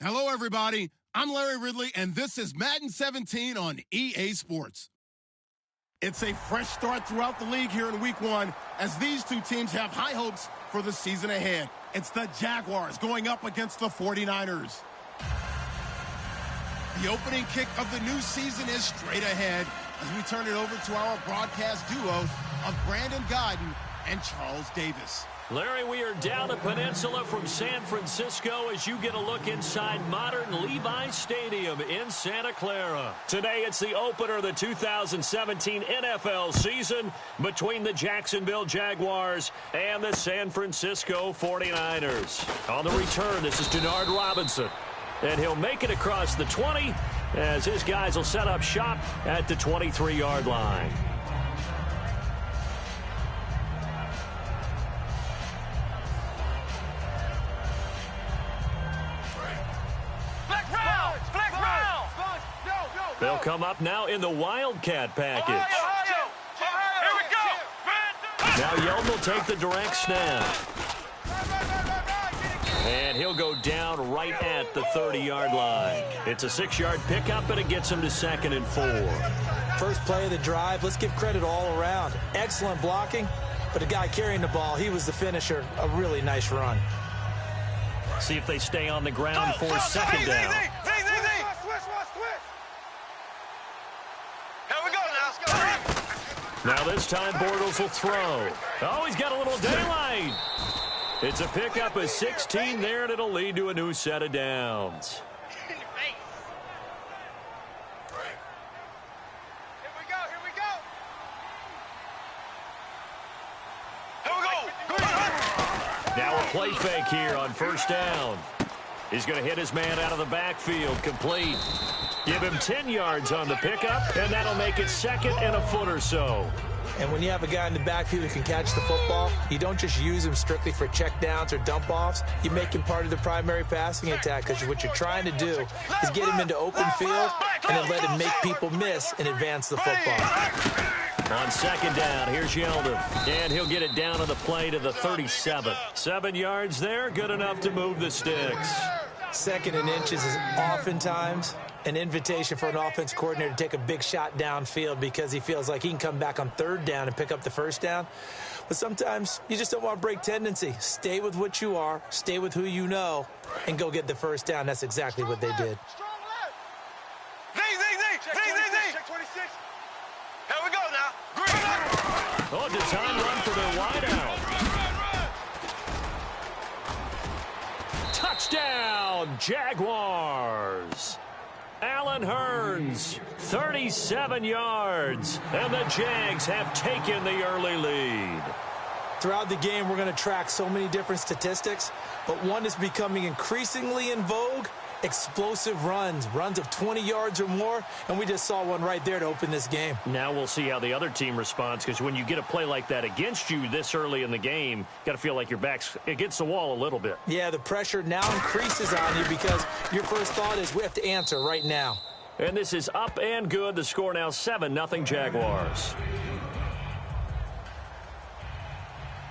Hello, everybody. I'm Larry Ridley, and this is Madden 17 on EA Sports. It's a fresh start throughout the league here in Week 1 as these two teams have high hopes for the season ahead. It's the Jaguars going up against the 49ers. The opening kick of the new season is straight ahead as we turn it over to our broadcast duo of Brandon Godden and Charles Davis. Larry, we are down the peninsula from San Francisco as you get a look inside modern Levi's Stadium in Santa Clara. Today, it's the opener of the 2017 NFL season between the Jacksonville Jaguars and the San Francisco 49ers. On the return, this is Denard Robinson, and he'll make it across the 20 as his guys will set up shop at the 23-yard line. They'll come up now in the Wildcat package. Now Yeldon will take the direct snap. And he'll go down right at the 30-yard line. It's a 6-yard pickup, and it gets him to 2nd and 4. First play of the drive, let's give credit all around. Excellent blocking, but the guy carrying the ball, he was the finisher. A really nice run. See if they stay on the ground for 2nd down. Now this time Bortles will throw. Oh, he's got a little daylight. It's a pickup of 16 there, and it'll lead to a new set of downs. Now a play fake here on 1st down. He's going to hit his man out of the backfield, complete. Give him 10 yards on the pickup, and that'll make it 2nd and a foot or so. And when you have a guy in the backfield who can catch the football, you don't just use him strictly for checkdowns or dump-offs. You make him part of the primary passing attack, because what you're trying to do is get him into open field and then let him make people miss and advance the football. On 2nd down, here's Yeldon. And he'll get it down to the play to the 37. 7 yards there, good enough to move the sticks. 2nd and inches is oftentimes an invitation for an offense coordinator to take a big shot downfield because he feels like he can come back on 3rd down and pick up the 1st down. But sometimes you just don't want to break tendency. Stay with what you are, stay with who you know, and go get the 1st down. That's exactly what they did. Check 26. Here we go now. Oh, it's a time run for their wideout. Touchdown, Jaguars. Allen Hurns, 37 yards, and the Jags have taken the early lead. Throughout the game, we're going to track so many different statistics, but one is becoming increasingly in vogue: explosive runs of 20 yards or more, and we just saw one right there to open this game. Now we'll see how the other team responds, because when you get a play like that against you this early in the game, you got to feel like your back's against the wall a little bit. Yeah, the pressure now increases on you because your first thought is we have to answer right now. And this is up and good. The score now 7-0 Jaguars.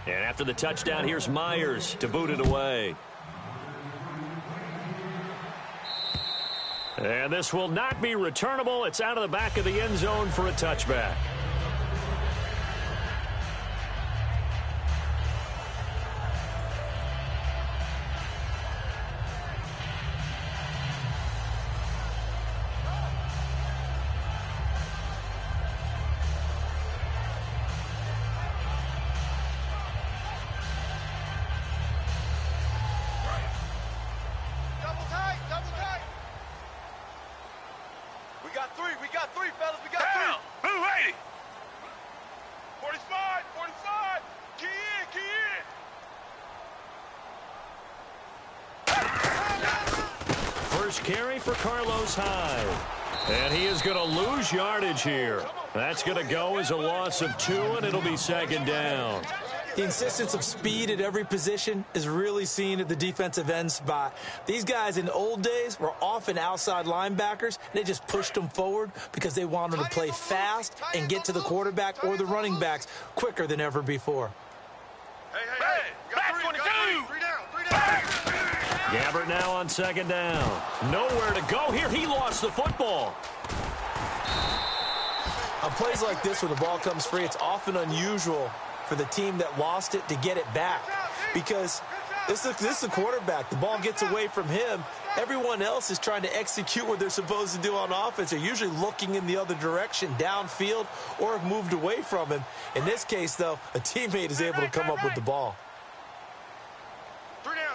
And after the touchdown, here's Myers to boot it away. And this will not be returnable. It's out of the back of the end zone for a touchback. We got three, fellas. We got three. Who ready? 45. Key in. First carry for Carlos Hyde. And he is going to lose yardage here. That's going to go as a loss of 2, and it'll be 2nd down. The insistence of speed at every position is really seen at the defensive end spot. These guys in the old days were often outside linebackers. They just pushed them forward because they wanted to play fast and get to the quarterback or the running backs quicker than ever before. Hey. Back 22. Three down. Gabbert now on second down. Nowhere to go here. He lost the football. On plays like this where the ball comes free, it's often unusual for the team that lost it to get it back because this is the quarterback. The ball gets away from him. Everyone else is trying to execute what they're supposed to do on offense. They're usually looking in the other direction, downfield, or have moved away from him. In this case, though, a teammate is able to come up with the ball. Three down.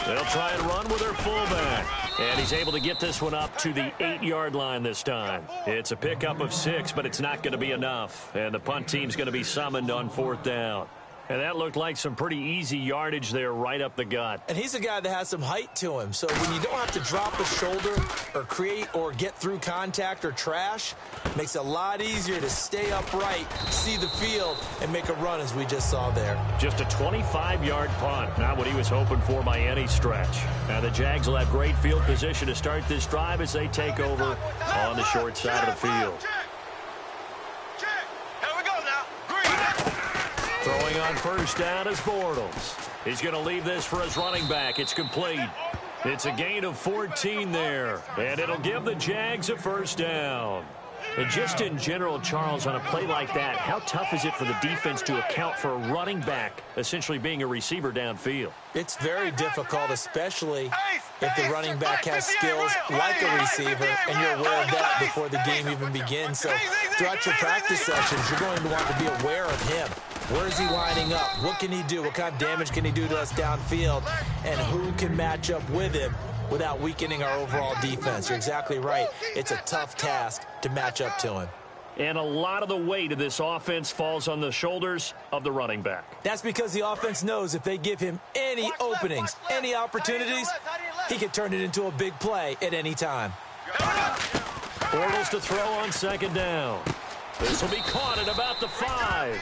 They'll try and run with their fullback. And he's able to get this one up to the 8-yard line this time. It's a pickup of 6, but it's not going to be enough. And the punt team's going to be summoned on 4th down. And that looked like some pretty easy yardage there right up the gut. And he's a guy that has some height to him. So when you don't have to drop a shoulder or create or get through contact or trash, it makes it a lot easier to stay upright, see the field, and make a run as we just saw there. Just a 25-yard punt. Not what he was hoping for by any stretch. Now the Jags will have great field position to start this drive as they take over on the short side of the field. Throwing on 1st down is Bortles. He's going to leave this for his running back. It's complete. It's a gain of 14 there, and it'll give the Jags a 1st down. And just in general, Charles, on a play like that, how tough is it for the defense to account for a running back essentially being a receiver downfield? It's very difficult, especially if the running back has skills like a receiver, and you're aware of that before the game even begins. So throughout your practice sessions, you're going to want to be aware of him. Where is he lining up? What can he do? What kind of damage can he do to us downfield? And who can match up with him without weakening our overall defense? You're exactly right. It's a tough task to match up to him. And a lot of the weight of this offense falls on the shoulders of the running back. That's because the offense knows if they give him any openings, any opportunities, he can turn it into a big play at any time. Bortles to throw on 2nd down. This will be caught at about the 5.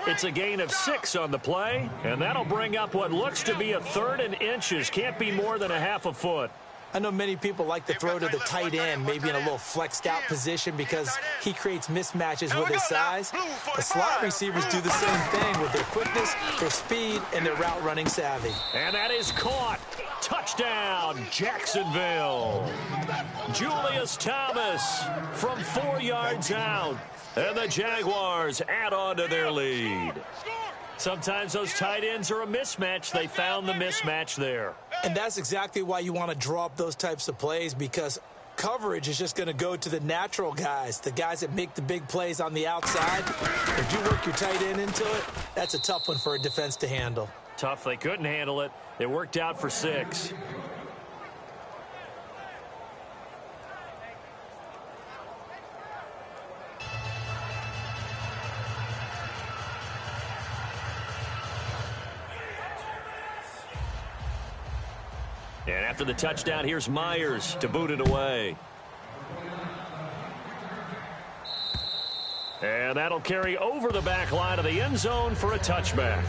It's a gain of 6 on the play, and that'll bring up what looks to be a 3rd and inches. Can't be more than a half a foot. I know many people like to throw to the tight end, maybe in a little flexed out position because he creates mismatches with his size. The slot receivers do the same thing with their quickness, their speed, and their route running savvy. And that is caught. Touchdown, Jacksonville. Julius Thomas from 4 yards out. And the Jaguars add on to their lead. Sometimes those tight ends are a mismatch. They found the mismatch there. And that's exactly why you want to draw up those types of plays, because coverage is just going to go to the natural guys, the guys that make the big plays on the outside. If you work your tight end into it, that's a tough one for a defense to handle. Tough. They couldn't handle it. It worked out for 6. And after the touchdown, here's Myers to boot it away. And that'll carry over the back line of the end zone for a touchback.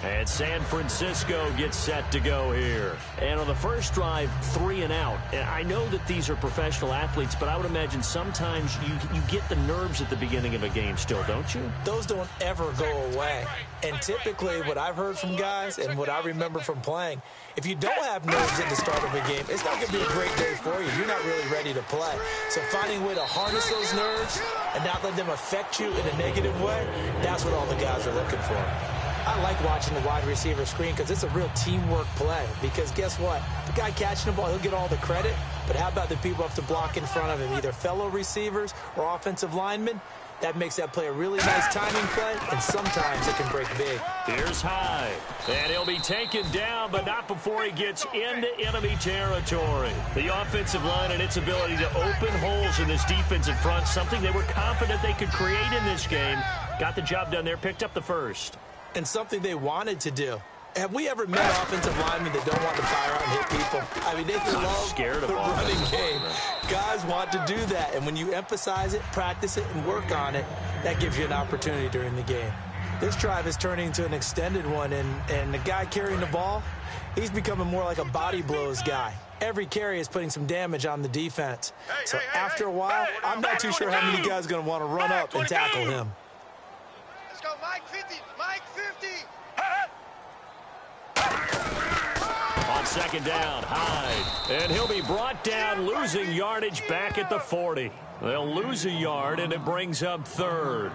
And San Francisco gets set to go here. And on the first drive, 3 and out. And I know that these are professional athletes, but I would imagine sometimes you get the nerves at the beginning of a game still, don't you? Those don't ever go away. And typically what I've heard from guys and what I remember from playing, if you don't have nerves at the start of a game, it's not going to be a great day for you. You're not really ready to play. So finding a way to harness those nerves and not let them affect you in a negative way, that's what all the guys are looking for. I like watching the wide receiver screen because it's a real teamwork play. Because guess what? The guy catching the ball, he'll get all the credit. But how about the people who have to block in front of him, either fellow receivers or offensive linemen? That makes that play a really nice timing play, and sometimes it can break big. Here's Hyde, and he'll be taken down, but not before he gets into enemy territory. The offensive line and its ability to open holes in this defensive front, something they were confident they could create in this game. Got the job done there, picked up the first. And something they wanted to do. Have we ever met offensive linemen that don't want to fire out and hit people? I mean, they love the running game. Guys want to do that, and when you emphasize it, practice it, and work on it, that gives you an opportunity during the game. This drive is turning into an extended one, and the guy carrying the ball, he's becoming more like a body blows guy. Every carry is putting some damage on the defense. So after a while, I'm not too sure how many guys are going to want to run up and tackle him. Let's go, Mike 50, Mike 50. second down. Hyde. And he'll be brought down, losing yardage back at the 40. They'll lose a yard, and it brings up third.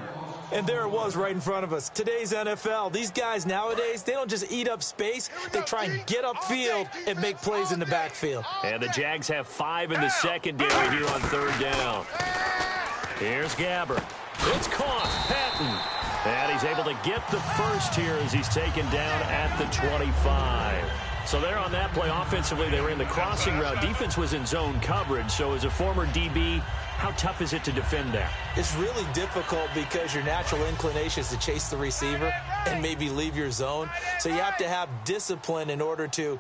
And there it was right in front of us. Today's NFL, these guys nowadays, they don't just eat up space. They try and get upfield and make plays in the backfield. And the Jags have 5 in the secondary here on third down. Here's Gabbert. It's caught. Patton. And he's able to get the first here as he's taken down at the 25. So there on that play, offensively, they ran the crossing route. Defense was in zone coverage. So as a former DB, how tough is it to defend that? It's really difficult because your natural inclination is to chase the receiver and maybe leave your zone. So you have to have discipline in order to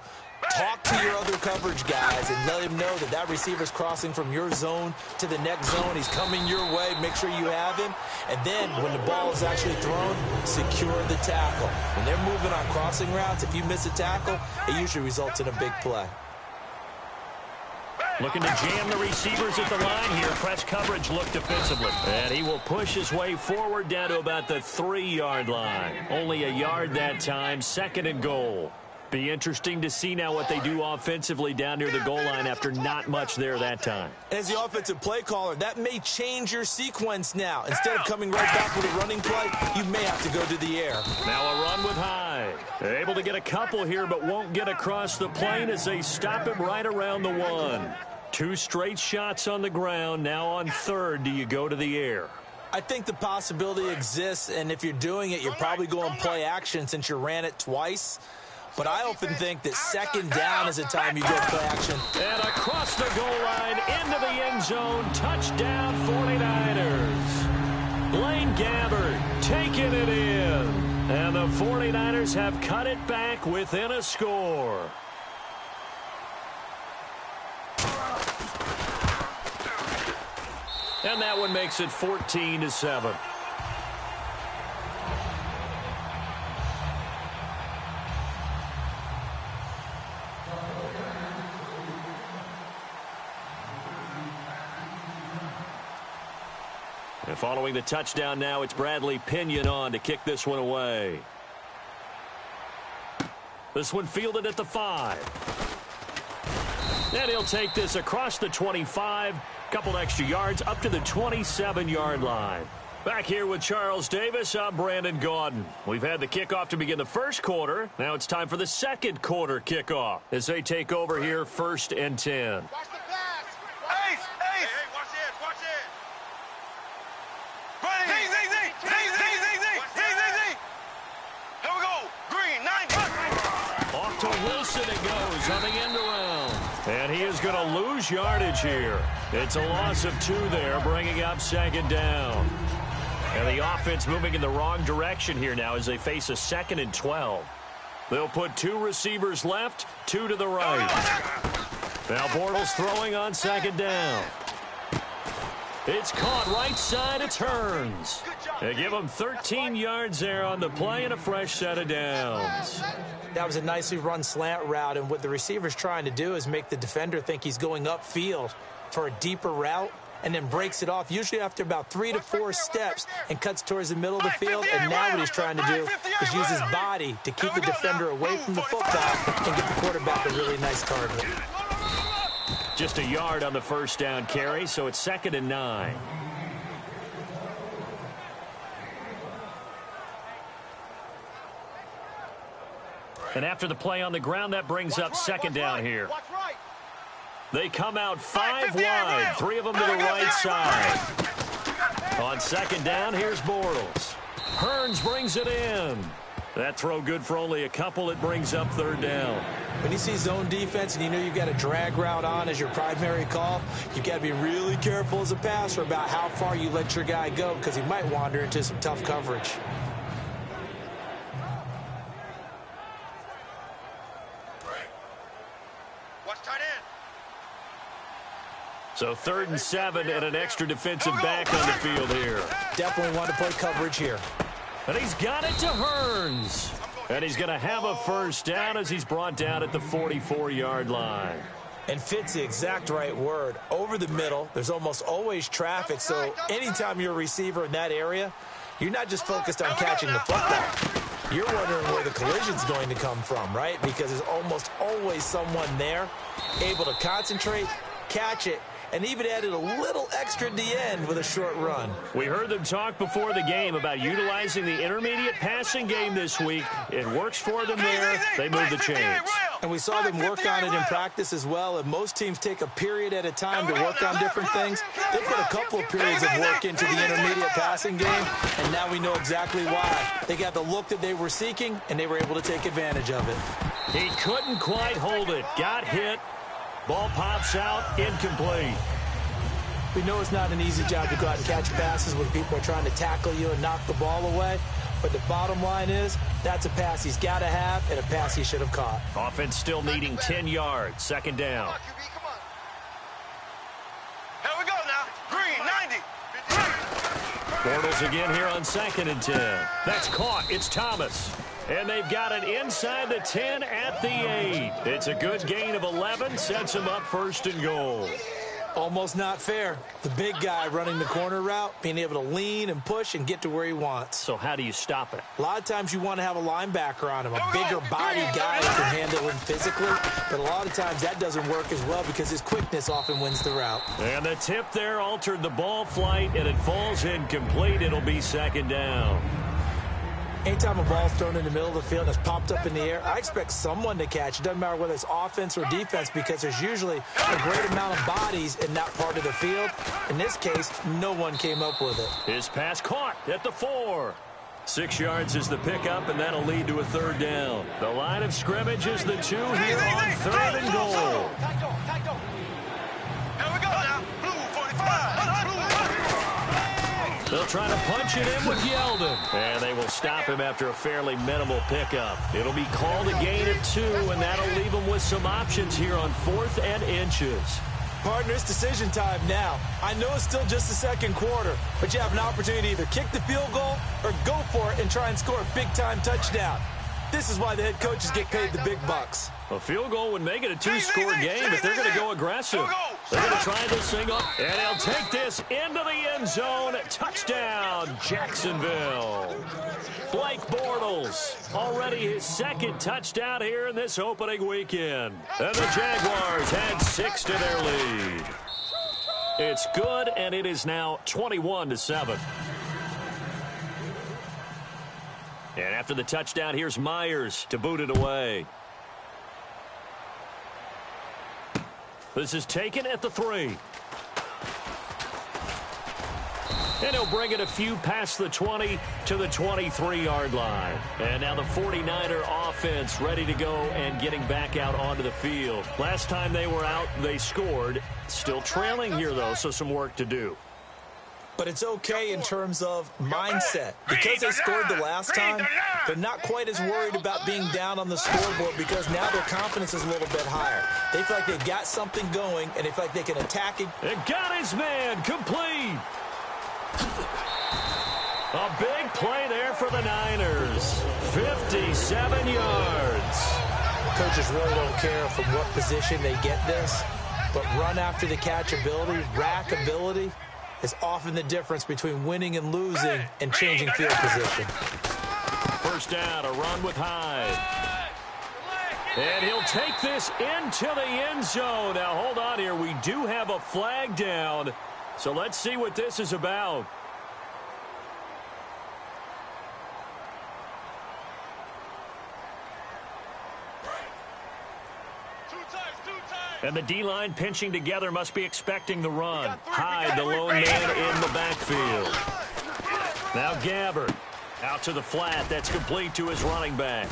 talk to your other coverage guys and let him know that that receiver's crossing from your zone to the next zone. He's coming your way. Make sure you have him. And then when the ball is actually thrown, secure the tackle. When they're moving on crossing routes, if you miss a tackle, it usually results in a big play. Looking to jam the receivers at the line here. Press coverage look defensively. And he will push his way forward down to about the 3-yard line. Only a yard that time. 2nd and goal. Be interesting to see now what they do offensively down near the goal line after not much there that time. As the offensive play caller, that may change your sequence now. Instead of coming right back with a running play, you may have to go to the air. Now a run with Hyde. They're able to get a couple here, but won't get across the plane as they stop him right around the 1. 2 straight shots on the ground. Now on 3rd, do you go to the air? I think the possibility exists, and if you're doing it, you're probably going play action since you ran it twice. But I often think that 2nd down is a time you go play action. And across the goal line, into the end zone, touchdown 49ers. Blaine Gabbert taking it in. And the 49ers have cut it back within a score. And that one makes it 14-7. And following the touchdown now, it's Bradley Pinion on to kick this one away. This one fielded at the 5. And he'll take this across the 25. Couple extra yards up to the 27-yard line. Back here with Charles Davis, I'm Brandon Gaudin. We've had the kickoff to begin the first quarter. Now it's time for the second quarter kickoff as they take over here 1st and 10. Watch the pass. Ace, Ace. Hey, watch it, watch it. Ready. Zing, zing, zing. Zing, zing, zing, zing. Zing, zing, zing. Here we go. Green, 90. Off to Wilson it goes on the end around. And he is going to lose yardage here. It's a loss of 2 there, bringing up 2nd down. And the offense moving in the wrong direction here now as they face a 2nd and 12. They'll put 2 receivers left, 2 to the right. Now Bortles throwing on 2nd down. It's caught right side. It turns. They give him 13 yards there on the play and a fresh set of downs. That was a nicely run slant route, and what the receiver's trying to do is make the defender think he's going upfield for a deeper route and then breaks it off, usually after about 3 to 4 steps, and cuts towards the middle of the field. And now what he's trying to do is use his body to keep the defender away from the football and get the quarterback a really nice target. Just a yard on the first down carry, so it's 2nd and 9. And after the play on the ground, that brings up 2nd down here. They come out 5 wide, 3 of them to the right side. On 2nd down, here's Bortles. Hearns brings it in. That throw good for only a couple. It brings up 3rd down. When you see zone defense and you know you've got a drag route on as your primary call, you've got to be really careful as a passer about how far you let your guy go because he might wander into some tough coverage. So 3rd and 7 and an extra defensive back on the field here. Definitely want to play coverage here. And he's got it to Hearns. And he's going to have a first down as he's brought down at the 44-yard line. And fits the exact right word. Over the middle, there's almost always traffic. So anytime you're a receiver in that area, you're not just focused on catching the football. You're wondering where the collision's going to come from, right? Because there's almost always someone there able to concentrate, catch it, and even added a little extra at the end with a short run. We heard them talk before the game about utilizing the intermediate passing game this week. It works for them there. They move the chains. And we saw them work on it in practice as well. And most teams take a period at a time to work on different things. They put a couple of periods of work into the intermediate passing game, and now we know exactly why. They got the look that they were seeking, and they were able to take advantage of it. He couldn't quite hold it. Got hit. Ball pops out, incomplete. We know it's not an easy job to go out and catch passes when people are trying to tackle you and knock the ball away. But the bottom line is, that's a pass he's got to have and a pass he should have caught. Offense still needing 10 yards. Second down. Here we go now. Green, 90. Bortles again here on 2nd and 10. That's caught. It's Thomas. And they've got it inside the 10 at the 8. It's a good gain of 11. Sets them up 1st and goal. Almost not fair. The big guy running the corner route, being able to lean and push and get to where he wants. So how do you stop it? A lot of times you want to have a linebacker on him, a bigger body guy that can handle him physically. But a lot of times that doesn't work as well because his quickness often wins the route. And the tip there altered the ball flight, and it falls incomplete. It'll be 2nd down. Anytime a ball's thrown in the middle of the field and it's popped up in the air, I expect someone to catch. It doesn't matter whether it's offense or defense because there's usually a great amount of bodies in that part of the field. In this case, no one came up with it. His pass caught at the 4. 6 yards is the pickup, and that'll lead to a 3rd down. The line of scrimmage is the 2 here on 3rd and goal. Here we go now. Blue 45. They'll try to punch it in with Yeldon. And they will stop him after a fairly minimal pickup. It'll be called a gain of 2, and that'll leave them with some options here on 4th and inches. Partner, it's decision time now. I know it's still just the 2nd quarter, but you have an opportunity to either kick the field goal or go for it and try and score a big-time touchdown. This is why the head coaches get paid the big bucks. A field goal would make it a 2-score game, but they're going to go aggressive. They're going to try this thing up, and he'll take this into the end zone. Touchdown, Jacksonville. Blake Bortles, already his 2nd touchdown here in this opening weekend. And the Jaguars had 6 to their lead. It's good, and it is now 21-7. And after the touchdown, here's Myers to boot it away. This is taken at the 3. And he'll bring it a few past the 20 to the 23-yard line. And now the 49er offense ready to go and getting back out onto the field. Last time they were out, they scored. Still trailing here, though, so some work to do. But it's okay in terms of mindset. Because they scored the last time, they're not quite as worried about being down on the scoreboard because now their confidence is a little bit higher. They feel like they've got something going, and they feel like they can attack it. And got his man complete. A big play there for the Niners. 57 yards. Coaches really don't care from what position they get this, but run after the catch ability, rack ability, is often the difference between winning and losing and changing field position. First down, a run with Hyde. And he'll take this into the end zone. Now, hold on here. We do have a flag down. So let's see what this is about. And the D-line pinching together must be expecting the run. Hyde, the lone man in the backfield. Now Gabbert out to the flat. That's complete to his running back.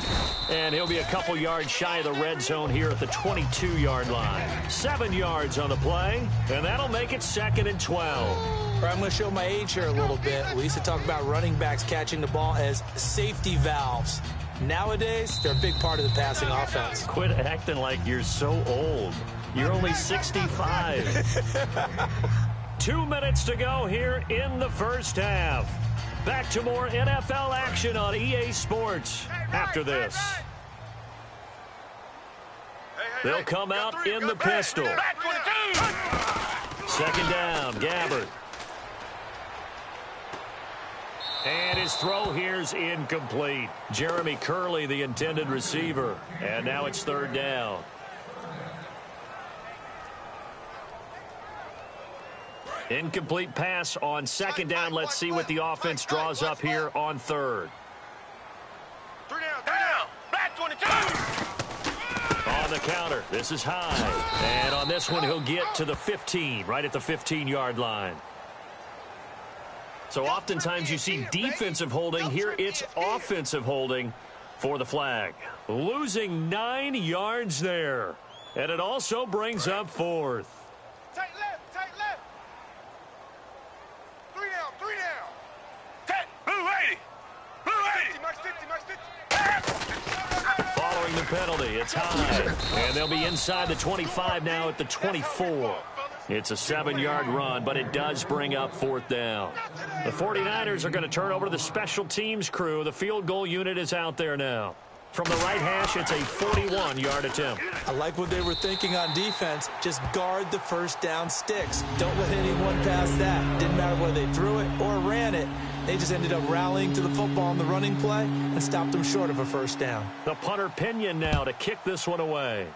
And he'll be a couple yards shy of the red zone here at the 22-yard line. 7 yards on the play, and that'll make it 2nd and 12. I'm going to show my age here a little bit. We used to talk about running backs catching the ball as safety valves. Nowadays, they're a big part of the passing offense. Quit acting like you're so old. You're only 65. 2 minutes to go here in the first half. Back to more NFL action on EA Sports after this. They'll come out in the pistol. 2nd down, Gabbert. And his throw here's incomplete. Jeremy Curley, the intended receiver. And now it's third down. Incomplete pass on second down. Let's see what the offense draws up here on third. 3 down. Back 22. On the counter, this is high. And on this one, he'll get to the 15, right at the 15-yard line. So oftentimes you see defensive holding. Here it's offensive holding for the flag. Losing 9 yards there. And it also brings up fourth. Tight left. 3 down. Tight. Blue 80. Max 50. Following the penalty, it's high. And they'll be inside the 25 now at the 24. It's a 7-yard run, but it does bring up fourth down. The 49ers are going to turn over to the special teams crew. The field goal unit is out there now. From the right hash, it's a 41-yard attempt. I like what they were thinking on defense. Just guard the first down sticks. Don't let anyone pass that. Didn't matter whether they threw it or ran it. They just ended up rallying to the football on the running play and stopped them short of a first down. The punter Pinion now to kick this one away.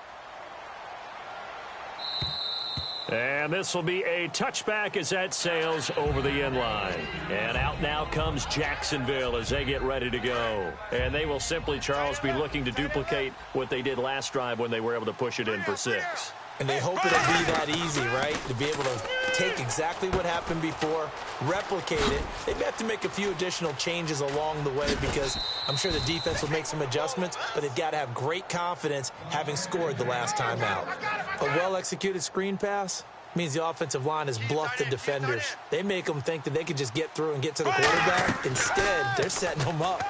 And this will be a touchback as that sails over the end line. And out now comes Jacksonville as they get ready to go. And they will simply, Charles, be looking to duplicate what they did last drive when they were able to push it in for 6. And they hope it'll be that easy, right? To be able to take exactly what happened before, replicate it. They may have to make a few additional changes along the way because I'm sure the defense will make some adjustments, but they've got to have great confidence having scored the last time out. A well-executed screen pass means the offensive line has bluffed the defenders. They make them think that they can just get through and get to the quarterback. Instead, they're setting them up.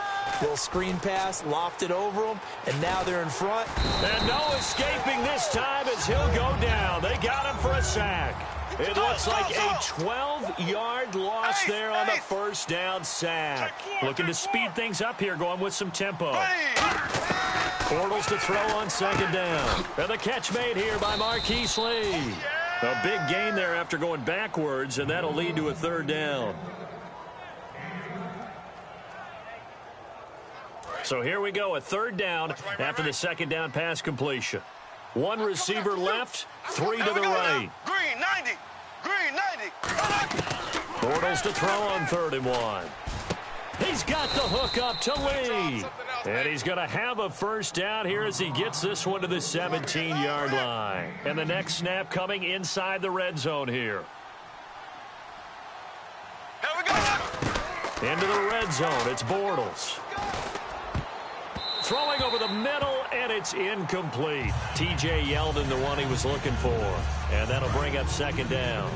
Little screen pass, lofted over them, and now they're in front. And no escaping this time as he'll go down. They got him for a sack. It looks like a 12-yard loss there on the first down sack. Looking to speed things up here, going with some tempo. Bortles to throw on second down. And the catch made here by Marquise Lee. A big gain there after going backwards, and that'll lead to a third down. So here we go, a third down after the second down pass completion. One receiver left, 3 to the right. Green 90. Bortles to throw on 3rd and 1. He's got the hook up to Lee. And he's going to have a first down here as he gets this one to the 17-yard line. And the next snap coming inside the red zone here. Here we go. Into the red zone, it's Bortles. Throwing over the middle, and it's incomplete. T.J. Yeldon, the one he was looking for. And that'll bring up second down.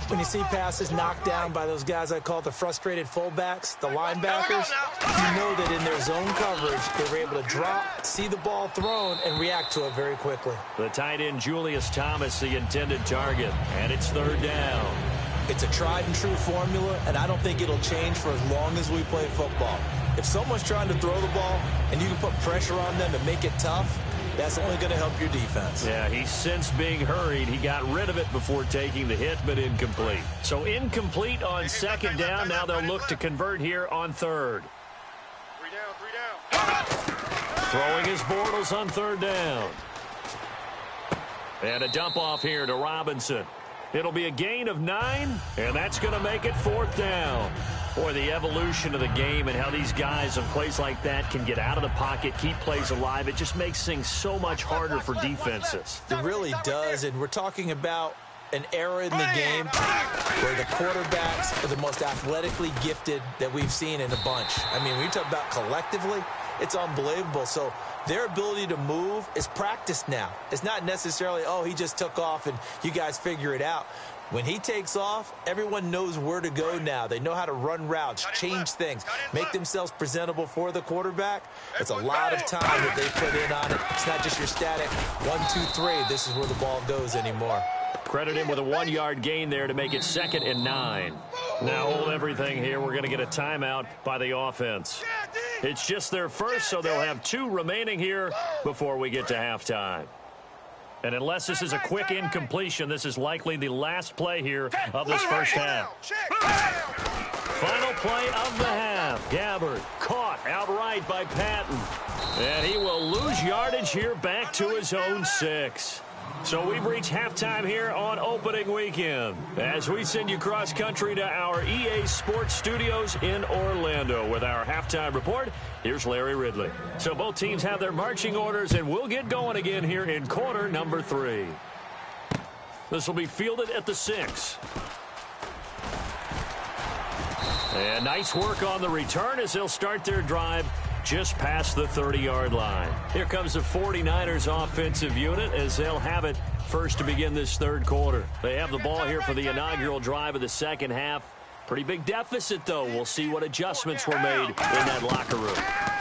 When you see passes knocked down by those guys I call the frustrated fullbacks, the linebackers, you know that in their zone coverage, they were able to drop, see the ball thrown, and react to it very quickly. The tight end, Julius Thomas, the intended target, and it's third down. It's a tried-and-true formula, and I don't think it'll change for as long as we play football. If someone's trying to throw the ball and you can put pressure on them and make it tough, that's only going to help your defense. Yeah, he's since being hurried. He got rid of it before taking the hit, but incomplete. So incomplete on second down. Now they'll look to convert here on third. 3 down. Throwing his Bortles on third down. And a dump off here to Robinson. It'll be a gain of 9, and that's going to make it fourth down. Boy, the evolution of the game and how these guys in plays like that can get out of the pocket, keep plays alive, it just makes things so much harder for defenses. It really does, and we're talking about an era in the game where the quarterbacks are the most athletically gifted that we've seen in a bunch. I mean, when you talk about collectively, it's unbelievable. So their ability to move is practiced now. It's not necessarily, oh, he just took off and you guys figure it out. When he takes off, everyone knows where to go now. They know how to run routes, change things, make themselves presentable for the quarterback. It's a lot of time that they put in on it. It's not just your static 1, 2, 3. This is where the ball goes anymore. Credit him with a 1-yard gain there to make it 2nd and 9. Now hold everything here. We're going to get a timeout by the offense. It's just their first, so they'll have 2 remaining here before we get to halftime. And unless this is a quick incompletion, this is likely the last play here of this first half. Final play of the half. Gabbard caught outright by Patton. And he will lose yardage here back to his own 6. So we've reached halftime here on opening weekend as we send you cross-country to our EA Sports Studios in Orlando with our halftime report. Here's Larry Ridley. So both teams have their marching orders, and we'll get going again here in quarter number 3. This will be fielded at the 6. And nice work on the return as they'll start their drive just past the 30-yard line. Here comes the 49ers offensive unit as they'll have it first to begin this third quarter. They have the ball here for the inaugural drive of the second half. Pretty big deficit, though. We'll see what adjustments were made in that locker room.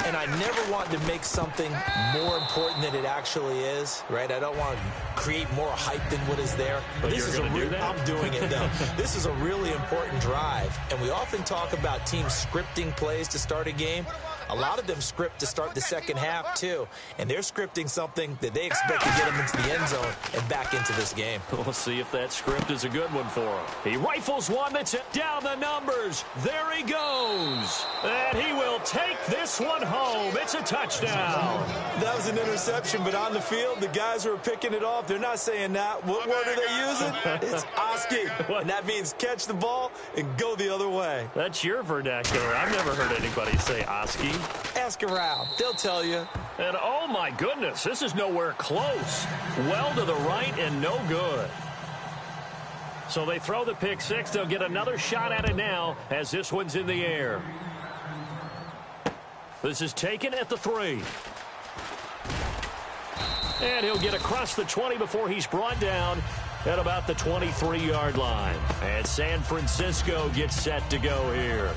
And I never want to make something more important than it actually is, right? I don't want to create more hype than what is there. But this is I'm doing it, though. This is a really important drive. And we often talk about teams scripting plays to start a game. A lot of them script to start the second half, too. And they're scripting something that they expect to get them into the end zone and back into this game. We'll see if that script is a good one for him. He rifles one that's down the numbers. There he goes. And he will take this one home. It's a touchdown. That was an interception, but on the field, the guys who are picking it off, they're not saying that. What word are they using? It's Oski. And that means catch the ball and go the other way. That's your vernacular. I've never heard anybody say Oski. Ask around. They'll tell you. And oh my goodness, this is nowhere close. Well to the right and no good. So they throw the pick 6. They'll get another shot at it now as this one's in the air. This is taken at the 3. And he'll get across the 20 before he's brought down at about the 23-yard line. And San Francisco gets set to go here.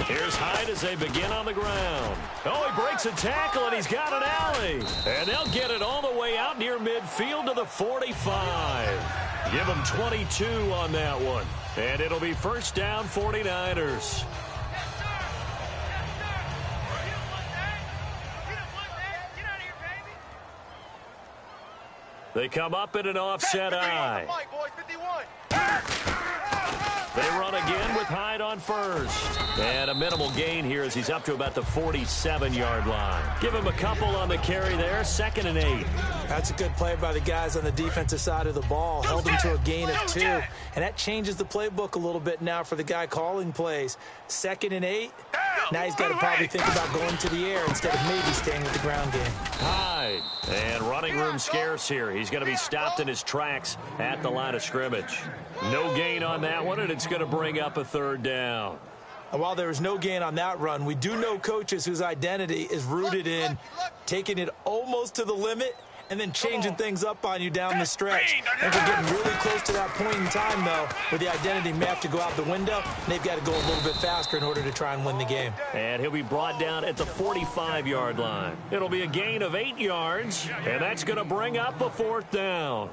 Here's Hyde as they begin on the ground. Oh, he breaks a tackle, and he's got an alley. And they'll get it all the way out near midfield to the 45. Give them 22 on that one. And it'll be first down 49ers. They come up in an offset eye. They run again with Hyde on first. And a minimal gain here as he's up to about the 47-yard line. Give him a couple on the carry there, 2nd and 8. That's a good play by the guys on the defensive side of the ball. Held him to a gain of 2. And that changes the playbook a little bit now for the guy calling plays. 2nd and 8. Now he's got to probably think about going to the air instead of maybe staying with the ground game. Hyde. And running room scarce here. He's going to be stopped in his tracks at the line of scrimmage. No gain on that one, and it's going to bring up a 3rd down. And while there was no gain on that run, we do know coaches whose identity is rooted in taking it almost to the limit and then changing things up on you down the stretch. And if we're getting really close to that point in time, though, where the identity may have to go out the window, and they've got to go a little bit faster in order to try and win the game. And he'll be brought down at the 45-yard line. It'll be a gain of 8 yards, and that's going to bring up a 4th down.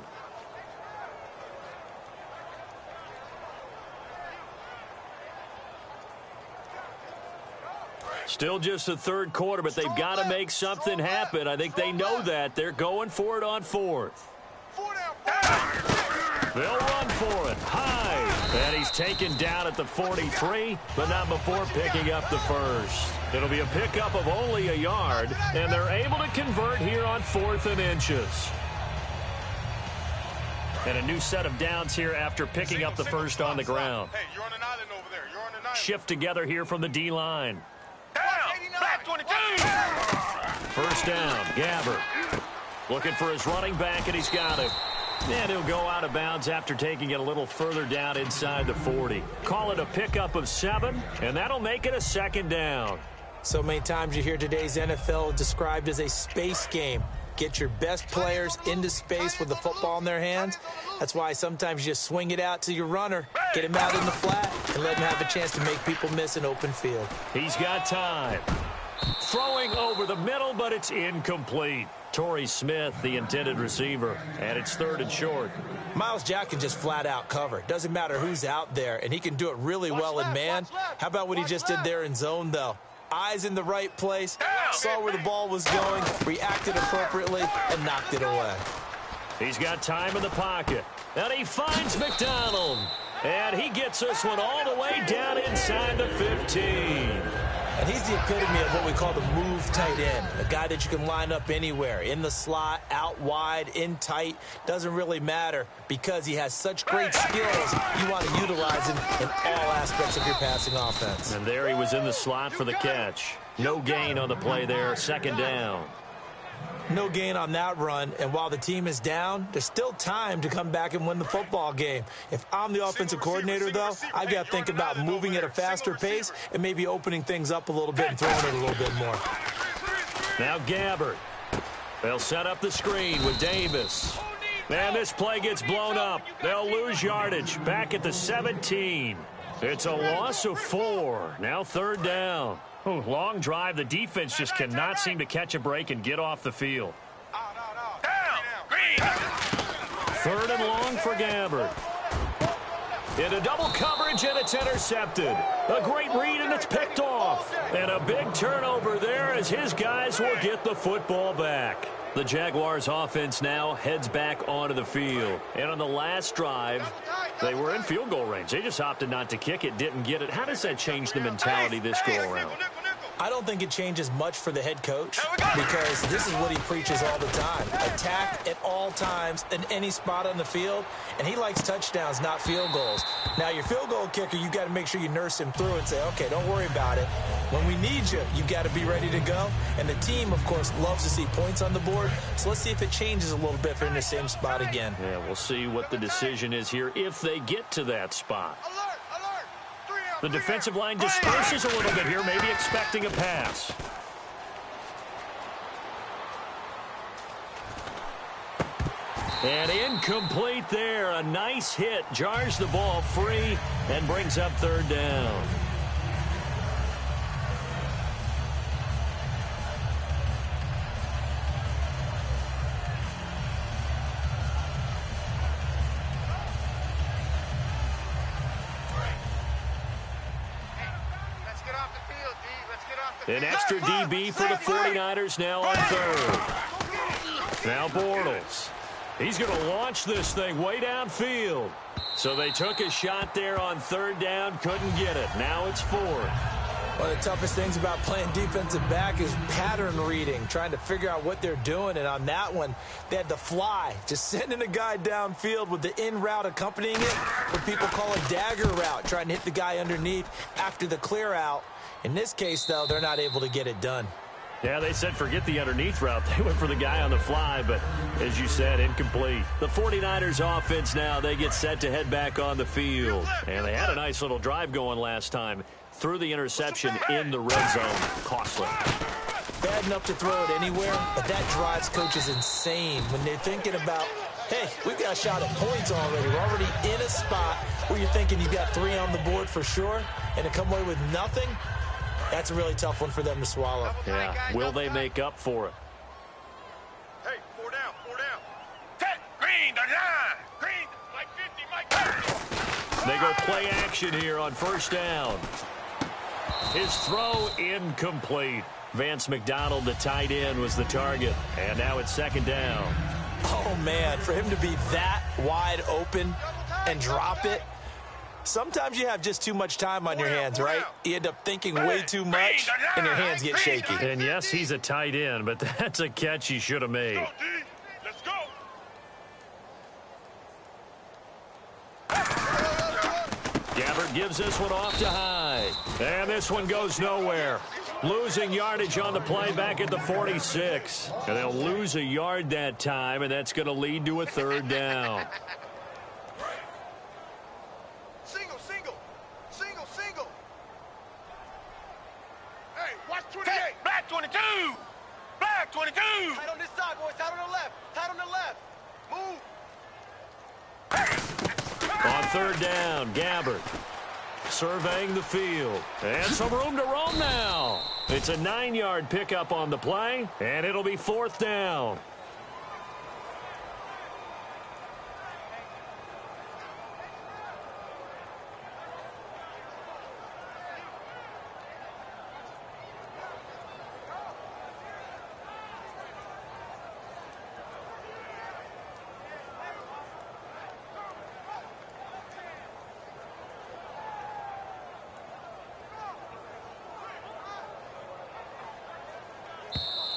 Still just the 3rd quarter, but they've got to make something happen. I think they know that. They're going for it on 4th. They'll run for it. Hyde. And he's taken down at the 43, but not before picking up the 1st. It'll be a pickup of only a yard, and they're able to convert here on 4th and inches. And a new set of downs here after picking up the 1st on the ground. Hey, you're on an island over there. You're on an island. Shift together here from the D-line. Back 22. First down, Gabbard. Looking for his running back, and he's got it. And he'll go out of bounds after taking it a little further down inside the 40. Call it a pickup of 7, and that'll make it a 2nd down. So many times you hear today's NFL described as a space game. Get your best players into space with the football in their hands. That's why sometimes you just swing it out to your runner, get him out in the flat, and let him have a chance to make people miss an open field. He's got time. Throwing over the middle, but it's incomplete. Torrey Smith, the intended receiver, and it's 3rd and short. Miles Jack can just flat out cover. Doesn't matter who's out there, and he can do it really well in man. How about what he just did there in zone, though? Eyes in the right place, saw where the ball was going, reacted appropriately, and knocked it away. He's got time in the pocket. And he finds McDonald. And he gets this one all the way down inside the 15. And he's the epitome of what we call the move tight end. A guy that you can line up anywhere, in the slot, out wide, in tight. Doesn't really matter because he has such great skills. You want to utilize him in all aspects of your passing offense. And there he was in the slot for the catch. No gain on the play there, second down. No gain on that run, and while the team is down, there's still time to come back and win the football game. If I'm the offensive coordinator, though, I've got to think about moving at a faster pace and maybe opening things up a little bit and throwing it a little bit more. Now Gabbard. They'll set up the screen with Davis. And this play gets blown up. They'll lose yardage back at the 17. It's a loss of 4. Now third down. Oh, long drive. The defense just cannot seem to catch a break and get off the field. Third and long for Gabbard. Into double coverage, and it's intercepted. A great read, and it's picked off. And a big turnover there as his guys will get the football back. The Jaguars offense now heads back onto the field. And on the last drive, they were in field goal range. They just opted not to kick it, didn't get it. How does that change the mentality this go-around? I don't think it changes much for the head coach because this is what he preaches all the time. Attack at all times in any spot on the field, and he likes touchdowns, not field goals. Now, your field goal kicker, you've got to make sure you nurse him through and say, okay, don't worry about it. When we need you, you've got to be ready to go. And the team, of course, loves to see points on the board, so let's see if it changes a little bit if they're in the same spot again. Yeah, we'll see what the decision is here if they get to that spot. The defensive line disperses a little bit here, maybe expecting a pass. And incomplete there. A nice hit. Jars the ball free and brings up third down. An extra DB for the 49ers now on third. Now Bortles. He's going to launch this thing way downfield. So they took a shot there on third down, couldn't get it. Now it's fourth. One of the toughest things about playing defensive back is pattern reading, trying to figure out what they're doing. And on that one, they had to fly, just sending a guy downfield with the in route accompanying it, what people call a dagger route, trying to hit the guy underneath after the clear out. In this case, though, they're not able to get it done. Yeah, they said forget the underneath route. They went for the guy on the fly, but as you said, incomplete. The 49ers offense now, they get set to head back on the field. And they had a nice little drive going last time. Threw the interception in the red zone. Costly. Bad enough to throw it anywhere, but that drives coaches insane when they're thinking about, hey, we've got a shot at points already. We're already in a spot where you're thinking you've got 3 on the board for sure, and to come away with nothing, that's a really tough one for them to swallow. Yeah. Will they make up for it? Hey, 4 down, 4 down. Ted, green, the line. Green, like 50, Mike. They go play action here on first down. His throw incomplete. Vance McDonald, the tight end, was the target. And now it's second down. Oh, man, for him to be that wide open and drop it, sometimes you have just too much time on your hands, right? You end up thinking way too much, and your hands get shaky. And yes, he's a tight end, but that's a catch he should have made. Let's go. Gabbard gives this one off to Hyde. And this one goes nowhere. Losing yardage on the play back at the 46. And they'll lose a yard that time, and that's going to lead to a third down. Single, single. Single, single. Hey, watch 28. Black 22. Black 22. Tight on this side, boys. Tight on the left. Tight on the left. Move. On third down, Gabbard surveying the field. And some room to roam now. It's a 9-yard pickup on the play, and it'll be fourth down.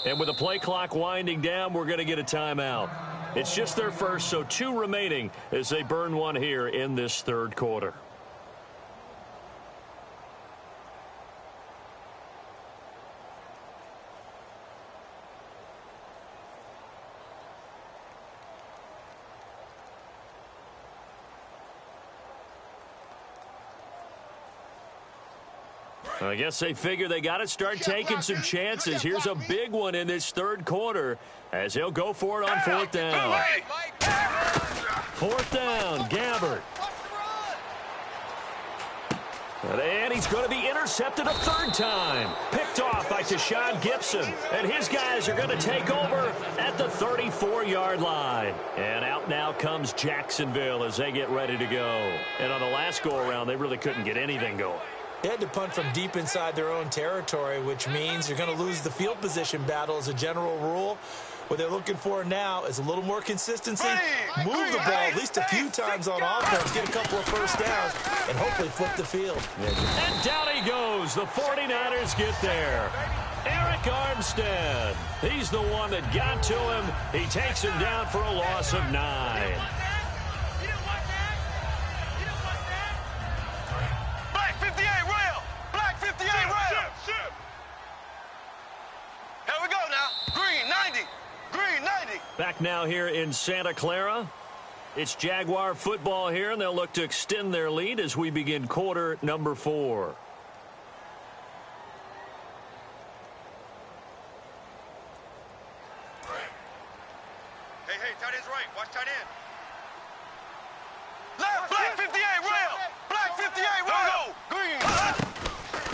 And with the play clock winding down, we're going to get a timeout. It's just their first, so 2 remaining as they burn one here in this third quarter. I guess they figure they got to start taking some chances. Here's a big one in this third quarter as he'll go for it on 4th down. 4th down, Gabbert. And he's going to be intercepted a 3rd time. Picked off by Tashawn Gibson. And his guys are going to take over at the 34-yard line. And out now comes Jacksonville as they get ready to go. And on the last go-around, they really couldn't get anything going. They had to punt from deep inside their own territory, which means you're going to lose the field position battle as a general rule. What they're looking for now is a little more consistency, move the ball at least a few times on offense, get a couple of first downs, and hopefully flip the field. And down he goes. The 49ers get there. Eric Armstead. He's the one that got to him. He takes him down for a loss of 9. Back now here in Santa Clara. It's Jaguar football here, and they'll look to extend their lead as we begin quarter number 4. Hey, tight end's right. Watch tight end. Left, black 58, rail. Black 58, rail. Green.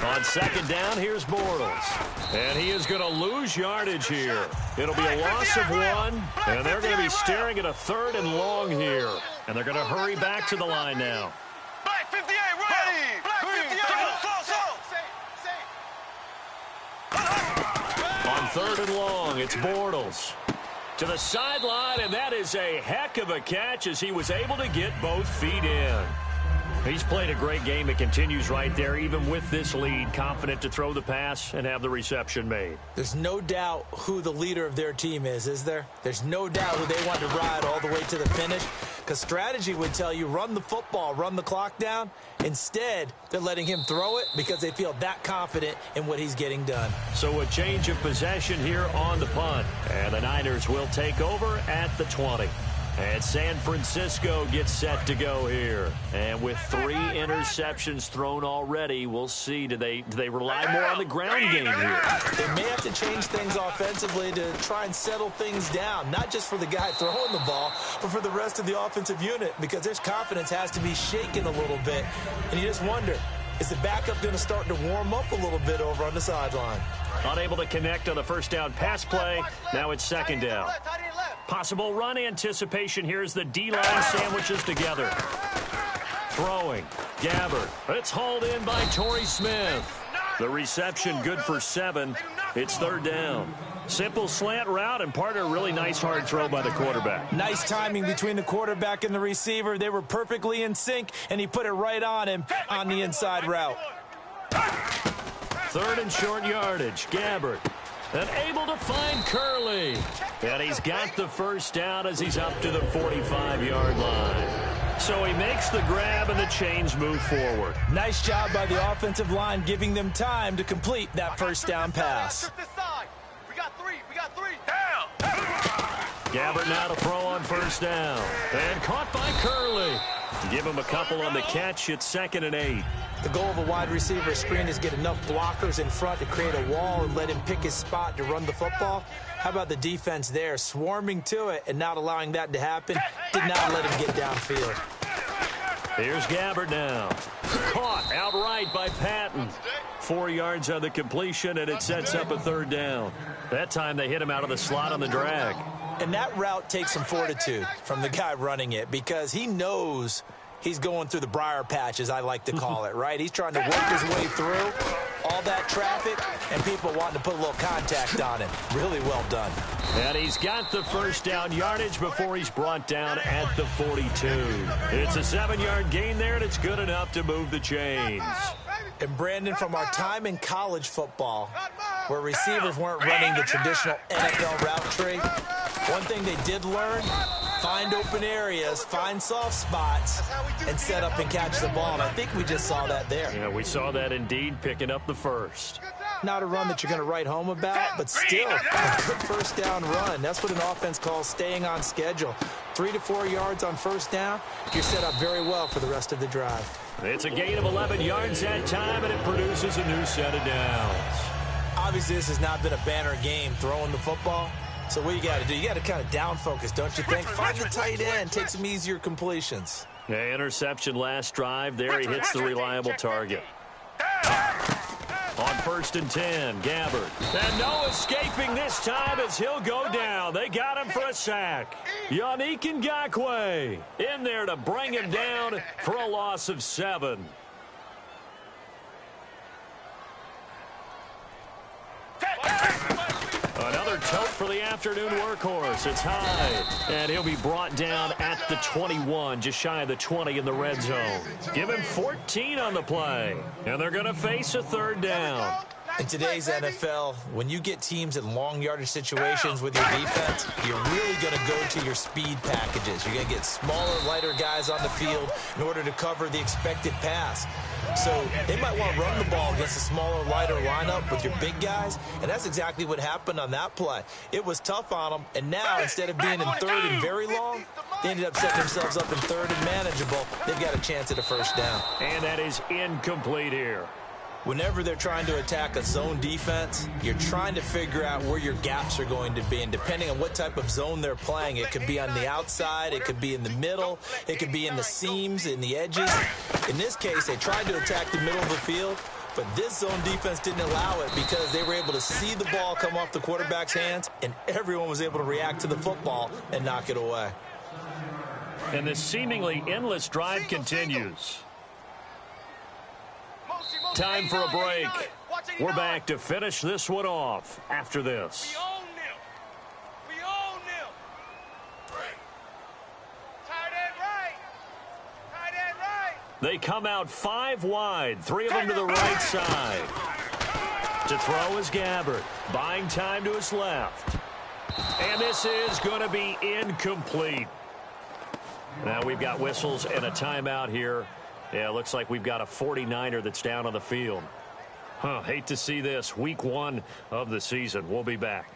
On 2nd down, here's Bortles. And he is going to lose yardage here. It'll be a loss of 1, and they're going to be staring at a 3rd and long here. And they're going to hurry back to the line now. Black 58, ready. Black 58, On 3rd and long, it's Bortles. To the sideline, and that is a heck of a catch as he was able to get both feet in. He's played a great game. It continues right there, even with this lead, confident to throw the pass and have the reception made. There's no doubt who the leader of their team is there? There's no doubt who they want to ride all the way to the finish, because strategy would tell you run the football, run the clock down. Instead, they're letting him throw it because they feel that confident in what he's getting done. So a change of possession here on the punt, and the Niners will take over at the 20. And San Francisco gets set to go here. And with 3 interceptions thrown already, we'll see. Do they rely more on the ground game here? They may have to change things offensively to try and settle things down, not just for the guy throwing the ball, but for the rest of the offensive unit, because their confidence has to be shaken a little bit. And you just wonder, is the backup going to start to warm up a little bit over on the sideline? Unable to connect on the first down pass play. Now it's 2nd down. Possible run anticipation here as the D-line sandwiches together. Throwing. Gabbert. It's hauled in by Torrey Smith. The reception good for 7. It's 3rd down. Simple slant route and part of a really nice hard throw by the quarterback. Nice timing between the quarterback and the receiver. They were perfectly in sync, and he put it right on him on the inside route. 3rd and short yardage. Gabbert. And able to find Curley. And he's got the first down as he's up to the 45-yard line. So he makes the grab and the chains move forward. Nice job by the offensive line giving them time to complete that first down pass. We got three. Down. Gabbert now to throw on first down. And caught by Curley. Give him a couple on the catch. It's 2nd and 8. The goal of a wide receiver screen is get enough blockers in front to create a wall and let him pick his spot to run the football. How about the defense there, swarming to it and not allowing that to happen? Did not let him get downfield. Here's Gabbert now. Caught outright by Patton. 4 yards on the completion, and it sets up a 3rd down. That time they hit him out of the slot on the drag. And that route takes some fortitude from the guy running it, because he knows he's going through the briar patch, as I like to call it, right? He's trying to work his way through all that traffic and people wanting to put a little contact on him. Really well done. And he's got the first down yardage before he's brought down at the 42. It's a 7-yard gain there, and it's good enough to move the chains. And Brandon, from our time in college football, where receivers weren't running the traditional NFL route tree. One thing they did learn, find open areas, find soft spots, and set up and catch the ball. And I think we just saw that there. Yeah, we saw that indeed, picking up the first. Not a run that you're going to write home about, but still a good first down run. That's what an offense calls staying on schedule. 3 to 4 yards on first down, you're set up very well for the rest of the drive. It's a gain of 11 yards that time, and it produces a new set of downs. Obviously, this has not been a banner game throwing the football. So what you got to do, you got to kind of down focus, don't you think? Find the tight end, take some easier completions. Yeah, interception last drive. There he hits the reliable target. On 1st and 10, Gabbard. And no escaping this time as he'll go down. They got him for a sack. Yannick Ngakoue in there to bring him down for a loss of 7. Another tote for the afternoon workhorse. It's Hyde. And he'll be brought down at the 21, just shy of the 20 in the red zone. Give him 14 on the play. And they're going to face a 3rd down. In today's NFL, when you get teams in long yardage situations with your defense, you're really going to go to your speed packages. You're going to get smaller, lighter guys on the field in order to cover the expected pass. So they might want to run the ball against a smaller, lighter lineup with your big guys, and that's exactly what happened on that play. It was tough on them, and now instead of being in 3rd and very long, they ended up setting themselves up in 3rd and manageable. They've got a chance at a first down. And that is incomplete here. Whenever they're trying to attack a zone defense, you're trying to figure out where your gaps are going to be. And depending on what type of zone they're playing, it could be on the outside, it could be in the middle, it could be in the seams, in the edges. In this case, they tried to attack the middle of the field, but this zone defense didn't allow it because they were able to see the ball come off the quarterback's hands, and everyone was able to react to the football and knock it away. And this seemingly endless drive continues. Time for a break. We're back to finish this one off after this. We own them. Tight end right. Tight end right. They come out 5 wide, 3 of them to the right side. To throw is Gabbard, buying time to his left. And this is going to be incomplete. Now we've got whistles and a timeout here. Yeah, it looks like we've got a 49er that's down on the field. Hate to see this. Week 1 of the season. We'll be back.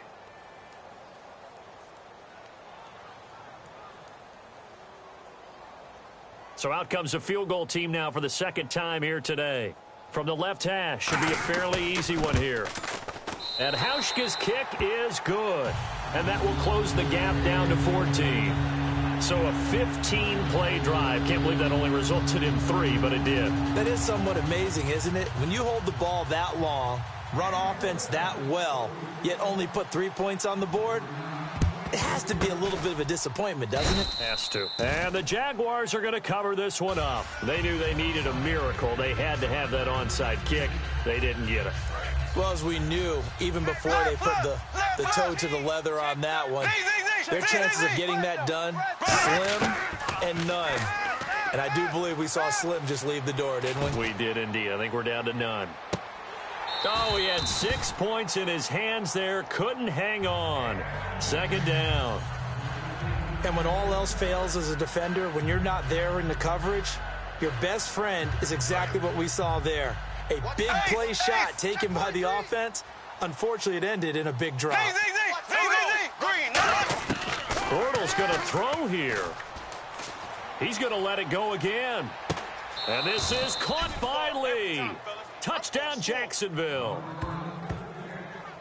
So out comes the field goal team now for the 2nd time here today. From the left hash, should be a fairly easy one here. And Hauschka's kick is good. And that will close the gap down to 14. So a 15-play drive. Can't believe that only resulted in 3, but it did. That is somewhat amazing, isn't it? When you hold the ball that long, run offense that well, yet only put 3 points on the board, it has to be a little bit of a disappointment, doesn't it? Has to. And the Jaguars are going to cover this one up. They knew they needed a miracle. They had to have that onside kick. They didn't get it. Well, as we knew, even before they put the toe to the leather on that one, their chances of getting that done, slim and none. And I do believe we saw Slim just leave the door, didn't we? We did indeed. I think we're down to none. Oh, he had 6 points in his hands there. Couldn't hang on. 2nd down. And when all else fails as a defender, when you're not there in the coverage, your best friend is exactly what we saw there. A big play shot taken by the offense. Unfortunately, it ended in a big drop. Bortles going to throw here. He's going to let it go again. And this is caught by Lee. Touchdown, Jacksonville.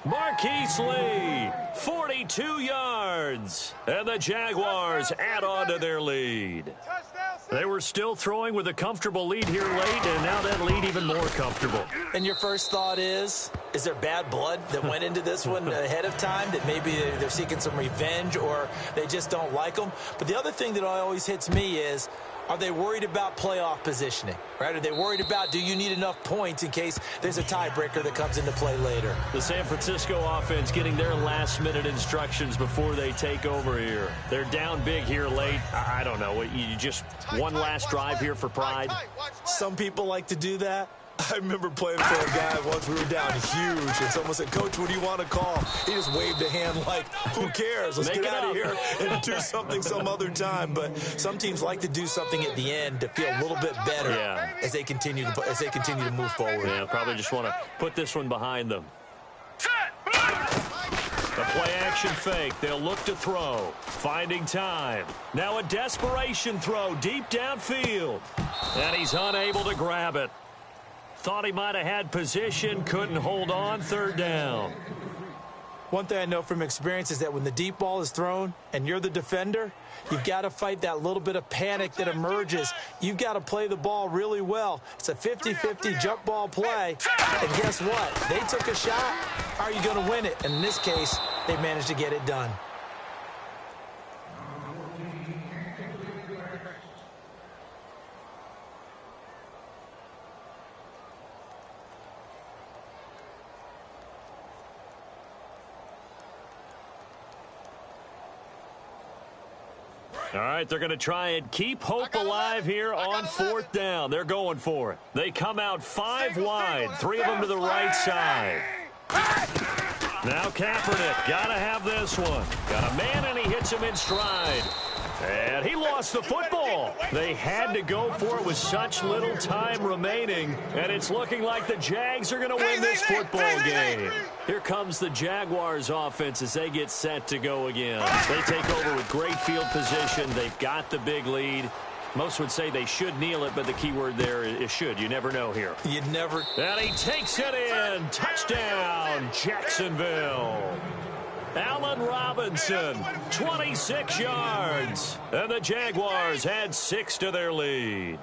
Marquise Lee, 42 yards. And the Jaguars add on to their lead. They were still throwing with a comfortable lead here late, and now that lead even more comfortable. And your first thought is there bad blood that went into this one ahead of time, that maybe they're seeking some revenge or they just don't like them? But the other thing that always hits me is, are they worried about playoff positioning, right? Are they worried about, do you need enough points in case there's a tiebreaker that comes into play later? The San Francisco offense getting their last-minute instructions before they take over here. They're down big here late. I don't know. You just one last drive here for pride? Some people like to do that. I remember playing for a guy once. We were down huge, and someone said, "Coach, what do you want to call?" He just waved a hand like, "Who cares? Let's get out of here and do something some other time." But some teams like to do something at the end to feel a little bit better as they continue to move forward. Yeah, probably just want to put this one behind them. The play-action fake. They'll look to throw. Finding time. Now a desperation throw deep downfield. And he's unable to grab it. Thought he might have had position. Couldn't hold on. Third down. One thing I know from experience is that when the deep ball is thrown and you're the defender, you've got to fight that little bit of panic that emerges. You've got to play the ball really well. It's a 50-50 jump ball play. And guess what? They took a shot. How are you going to win it? And in this case, they managed to get it done. All right, they're going to try and keep hope alive here on fourth down. They're going for it. They come out 5 wide, 3 of them to the right side. Now Kaepernick, got to have this one. Got a man, and he hits him in stride. And he lost the football. They had to go for it with such little time remaining. And it's looking like the Jags are going to win this football game. Here comes the Jaguars offense as they get set to go again. They take over with great field position. They've got the big lead. Most would say they should kneel it, but the key word there is should. You never know here. You'd never. And he takes it in. Touchdown, Jacksonville. Allen Robinson, 26 yards. And the Jaguars add 6 to their lead.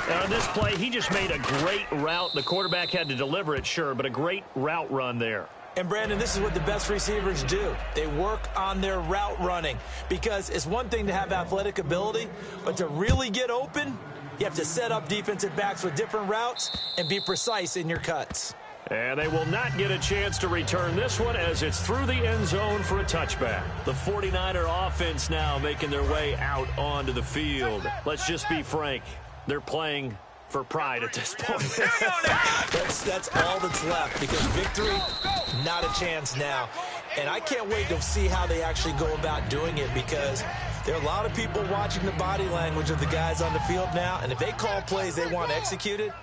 Now, in this play, he just made a great route. The quarterback had to deliver it, sure, but a great route run there. And, Brandon, this is what the best receivers do. They work on their route running because it's one thing to have athletic ability, but to really get open, you have to set up defensive backs with different routes and be precise in your cuts. And they will not get a chance to return this one as it's through the end zone for a touchback. The 49er offense now making their way out onto the field. Let's just be frank. They're playing for pride at this point. that's all that's left because victory, not a chance now. And I can't wait to see how they actually go about doing it because there are a lot of people watching the body language of the guys on the field now. And if they call plays they want executed,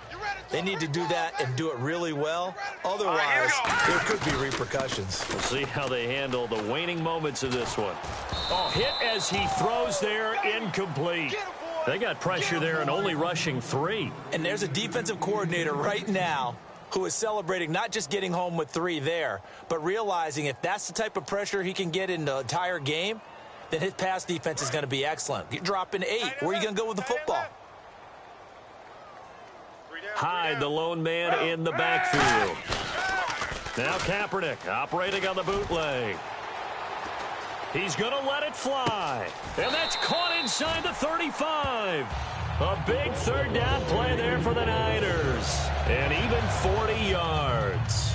they need to do that and do it really well. Otherwise, there could be repercussions. We'll see how they handle the waning moments of this one. Oh, hit as he throws there, incomplete. They got pressure there and only rushing 3. And there's a defensive coordinator right now who is celebrating not just getting home with 3 there, but realizing if that's the type of pressure he can get in the entire game, then his pass defense is going to be excellent. You're dropping 8. Where are you going to go with the football? Hyde, the lone man in the backfield. Now Kaepernick operating on the bootleg. He's going to let it fly. And that's caught inside the 35. A big third down play there for the Niners. And even 40 yards.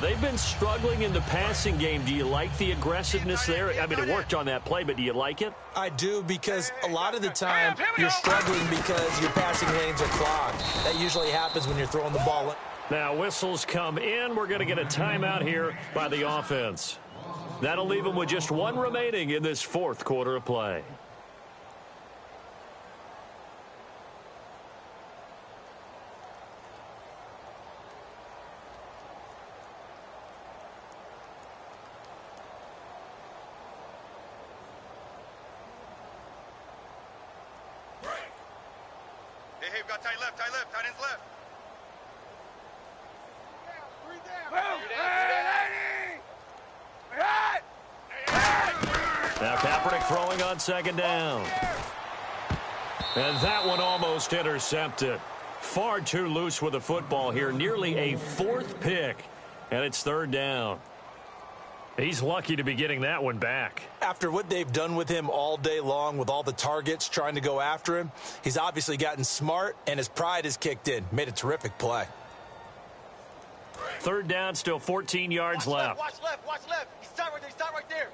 They've been struggling in the passing game. Do you like the aggressiveness there? I mean, it worked on that play, but do you like it? I do because a lot of the time you're struggling because your passing lanes are clogged. That usually happens when you're throwing the ball. Now whistles come in. We're going to get a timeout here by the offense. That'll leave them with just 1 remaining in this 4th quarter of play. Hey, we've got tight left, tight ends left. Now Kaepernick throwing on 2nd down. And that one almost intercepted. Far too loose with the football here. Nearly a 4th pick. And it's 3rd down. He's lucky to be getting that one back. After what they've done with him all day long with all the targets trying to go after him, he's obviously gotten smart and his pride has kicked in. Made a terrific play. 3rd down, still 14 yards left. Watch left. He's tight right there.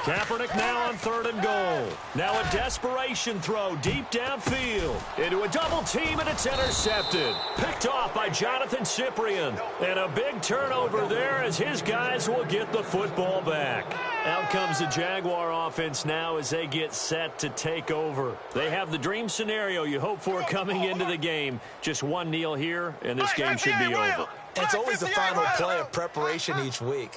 Kaepernick now on 3rd and goal. Now a desperation throw deep downfield. Into a double team, and it's intercepted. Picked off by Jonathan Cyprien. And a big turnover there as his guys will get the football back. Out comes the Jaguar offense now as they get set to take over. They have the dream scenario you hope for coming into the game. Just one kneel here, and this game should be over. It's always the final play of preparation each week.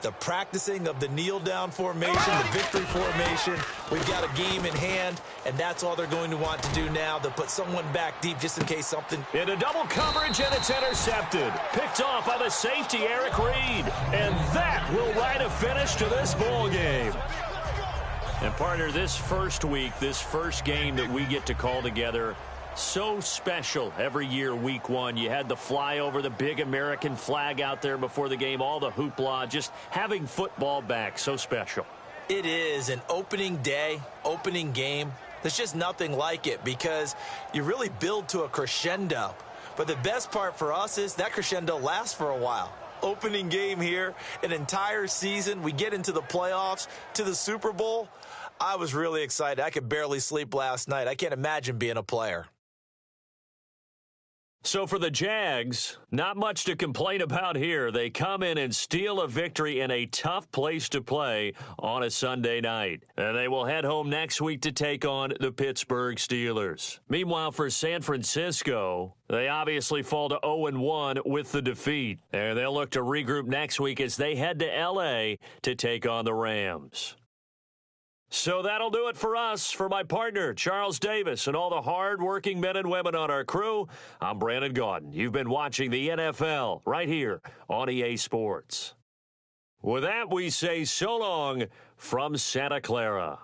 The practicing of the kneel-down formation, the victory formation. We've got a game in hand, and that's all they're going to want to do now. They'll put someone back deep just in case something. Into double coverage, and it's intercepted. Picked off by the safety, Eric Reed. And that will write a finish to this ball game. And, partner, this first week, this first game that we get to call together, so special every year, week one. You had the flyover, the big American flag out there before the game, all the hoopla, just having football back, so special. It is an opening day, opening game. There's just nothing like it because you really build to a crescendo. But the best part for us is that crescendo lasts for a while. Opening game here, an entire season. We get into the playoffs, to the Super Bowl. I was really excited. I could barely sleep last night. I can't imagine being a player. So for the Jags, not much to complain about here. They come in and steal a victory in a tough place to play on a Sunday night. And they will head home next week to take on the Pittsburgh Steelers. Meanwhile, for San Francisco, they obviously fall to 0-1 with the defeat. And they'll look to regroup next week as they head to L.A. to take on the Rams. So that'll do it for us. For my partner, Charles Davis, and all the hard-working men and women on our crew, I'm Brandon Gaudin. You've been watching the NFL right here on EA Sports. With that, we say so long from Santa Clara.